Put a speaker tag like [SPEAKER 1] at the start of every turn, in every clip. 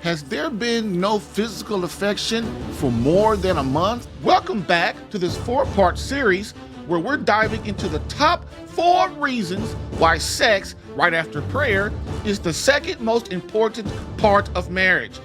[SPEAKER 1] Has there been no physical affection for more than a month? Welcome back to this 4-part series where we're diving into the top 4 reasons why sex right after prayer is the second most important part of marriage.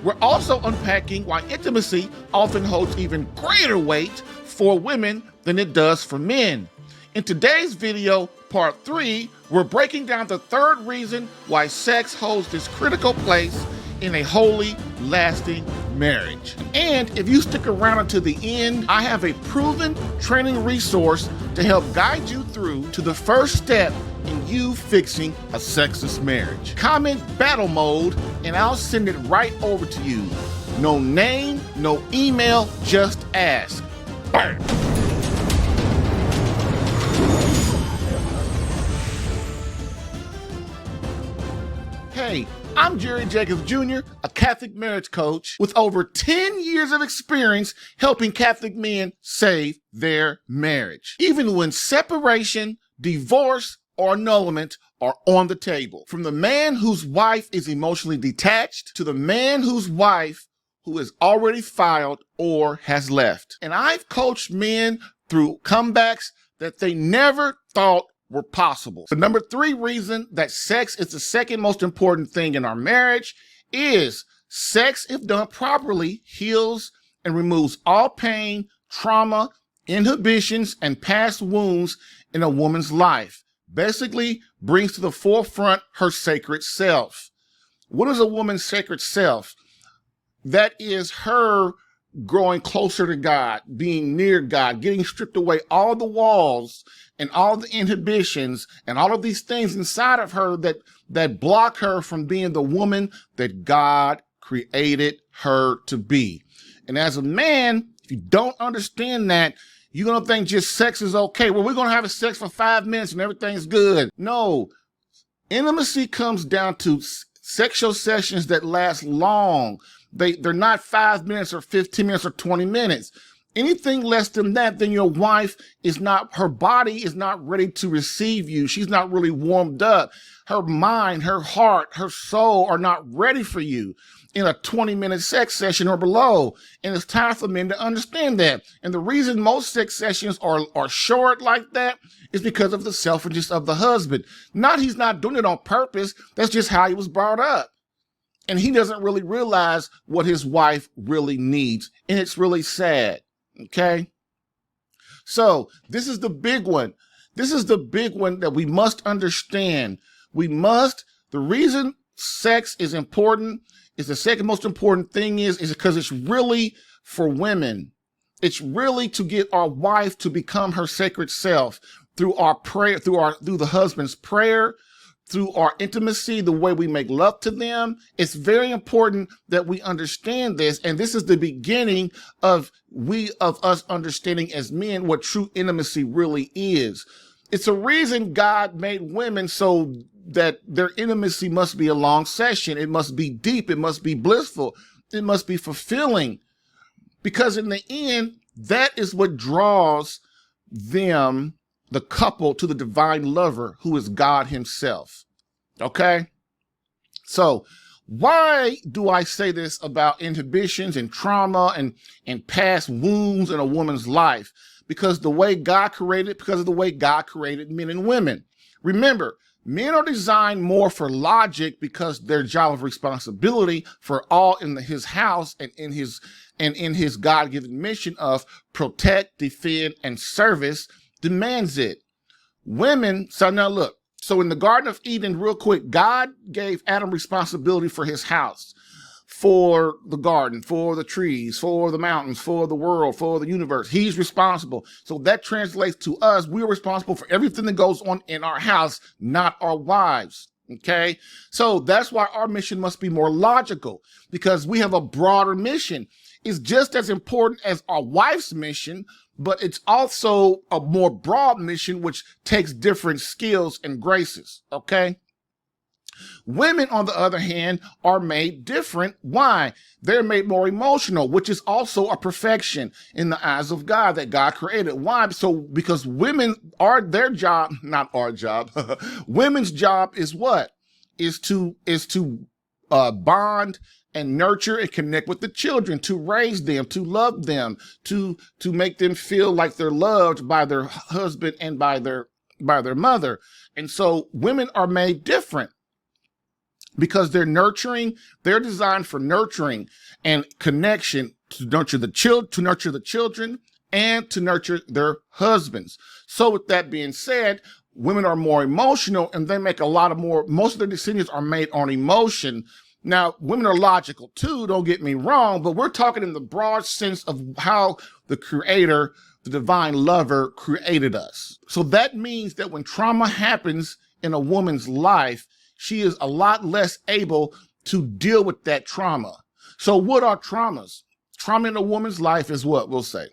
[SPEAKER 1] We're also unpacking why intimacy often holds even greater weight for women than it does for men. In today's video, part 3, we're breaking down the third reason why sex holds this critical place in a holy, lasting marriage. And if you stick around until the end, I have a proven training resource to help guide you through to the first step in you fixing a sexless marriage. Comment battle mode and I'll send it right over to you. No name, no email, just ask. Bam. Hey, I'm Jerry Jacobs Jr., a Catholic marriage coach with over 10 years of experience helping Catholic men save their marriage, even when separation, divorce, or annulment are on the table. From the man whose wife is emotionally detached to the man whose wife who is already filed or has left. And I've coached men through comebacks that they never thought were possible. The number 3 reason that sex is the second most important thing in our marriage is sex, if done properly, heals and removes all pain, trauma, inhibitions, and past wounds in a woman's life. Basically, brings to the forefront her sacred self. What is a woman's sacred self? That is her growing closer to God, being near God, getting stripped away all the walls and all the inhibitions and all of these things inside of her that block her from being the woman that God created her to be. And as a man, if you don't understand that, you're going to think just sex is okay. Well, we're going to have sex for 5 minutes and everything's good. No, intimacy comes down to sexual sessions that last long. They're not 5 minutes or 15 minutes or 20 minutes. Anything less than that, then your wife her body is not ready to receive you. She's not really warmed up. Her mind, her heart, her soul are not ready for you in a 20-minute sex session or below. And it's time for men to understand that. And the reason most sex sessions are short like that is because of the selfishness of the husband. He's not doing it on purpose. That's just how he was brought up. And he doesn't really realize what his wife really needs. And it's really sad. Okay? So this is the big one. This is the big one that we must understand. The reason sex is important is the second most important thing is because it's really for women. It's really to get our wife to become her sacred self through our prayer, through the husband's prayer, through our intimacy, the way we make love to them. It's very important that we understand this. And this is the beginning of us understanding as men what true intimacy really is. It's a reason God made women so that their intimacy must be a long session. It must be deep. It must be blissful. It must be fulfilling. Because in the end, that is what draws them, the couple, to the divine lover who is God himself. Okay? So why do I say this about inhibitions and trauma and past wounds in a woman's life? Because of the way God created men and women. Remember, men are designed more for logic because their job of responsibility for all in his house and in his God-given mission of protect, defend, and service demands it. Women, so now look, so in the Garden of Eden, real quick, God gave Adam responsibility for his house, for the garden, for the trees, for the mountains, for the world, for the universe. He's responsible. So that translates to us. We're responsible for everything that goes on in our house, not our wives. Okay? So that's why our mission must be more logical, because we have a broader mission. It's just as important as our wife's mission, but it's also a more broad mission, which takes different skills and graces, okay? Women, on the other hand, are made different. Why? They're made more emotional, which is also a perfection in the eyes of God that God created. Why? Because women are their job, not our job. Women's job is what? Is to bond and nurture and connect with the children, to raise them, to love them, to make them feel like they're loved by their husband and by their mother. And so women are made different because they're nurturing. They're designed for nurturing and connection, to nurture the children and to nurture their husbands. So with that being said, women are more emotional, and they make most of their decisions are made on emotion. Now, women are logical too, don't get me wrong, but we're talking in the broad sense of how the Creator, the divine lover, created us. So that means that when trauma happens in a woman's life, she is a lot less able to deal with that trauma. So what are traumas? Trauma in a woman's life is what we'll say.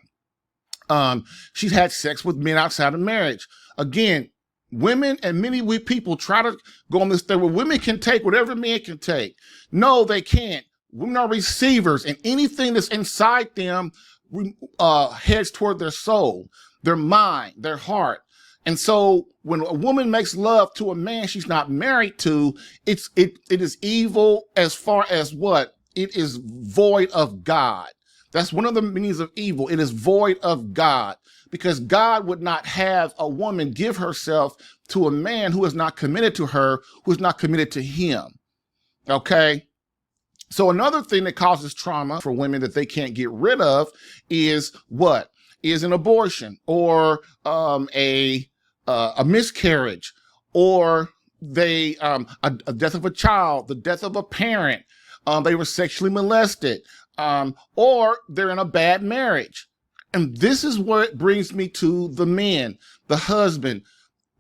[SPEAKER 1] She's had sex with men outside of marriage. Again, women and many people try to go on this thing where women can take whatever men can take. No, they can't. Women are receivers, and anything that's inside them heads toward their soul, their mind, their heart. And so when a woman makes love to a man she's not married to, it is evil as far as what? It is void of God. That's one of the meanings of evil. It is void of God, because God would not have a woman give herself to a man who is not committed to her, who is not committed to him. Okay? So another thing that causes trauma for women that they can't get rid of is what? Is an abortion, or a miscarriage, or a death of a child, the death of a parent. They were sexually molested. Or they're in a bad marriage. And this is what brings me to the men, the husband.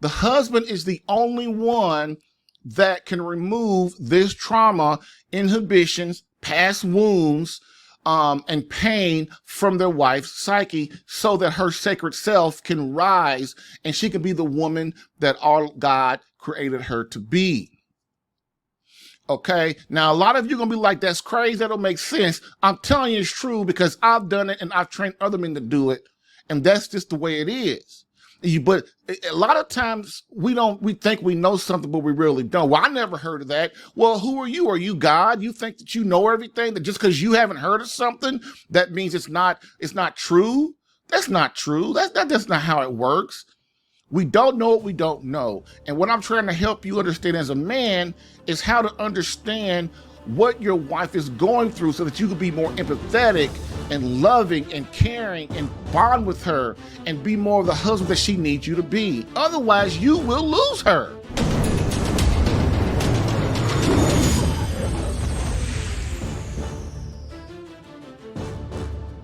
[SPEAKER 1] The husband is the only one that can remove this trauma, inhibitions, past wounds, and pain from their wife's psyche, so that her sacred self can rise and she can be the woman that our God created her to be. Okay, now a lot of you are going to be like, that's crazy, that don't make sense. I'm telling you it's true, because I've done it and I've trained other men to do it. And that's just the way it is. But a lot of times we think we know something, but we really don't. Well, I never heard of that. Well, who are you? Are you God? You think that you know everything, that just because you haven't heard of something, that means it's not true? That's not true. That's not how it works. We don't know what we don't know. And what I'm trying to help you understand as a man is how to understand what your wife is going through, so that you can be more empathetic and loving and caring and bond with her and be more of the husband that she needs you to be. Otherwise, you will lose her.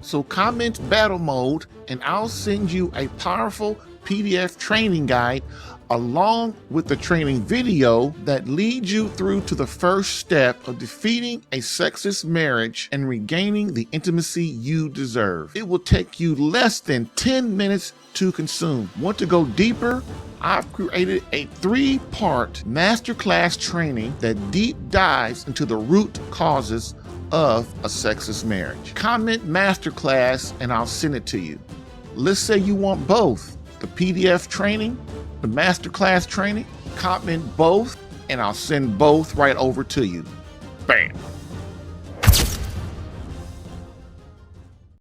[SPEAKER 1] So comment battle mode, and I'll send you a powerful PDF training guide along with the training video that leads you through to the first step of defeating a sexless marriage and regaining the intimacy you deserve. It will take you less than 10 minutes to consume. Want to go deeper? I've created a 3-part masterclass training that deep dives into the root causes of a sexless marriage. Comment masterclass and I'll send it to you. Let's say you want both. The PDF training, the masterclass training, comment both, and I'll send both right over to you. Bam.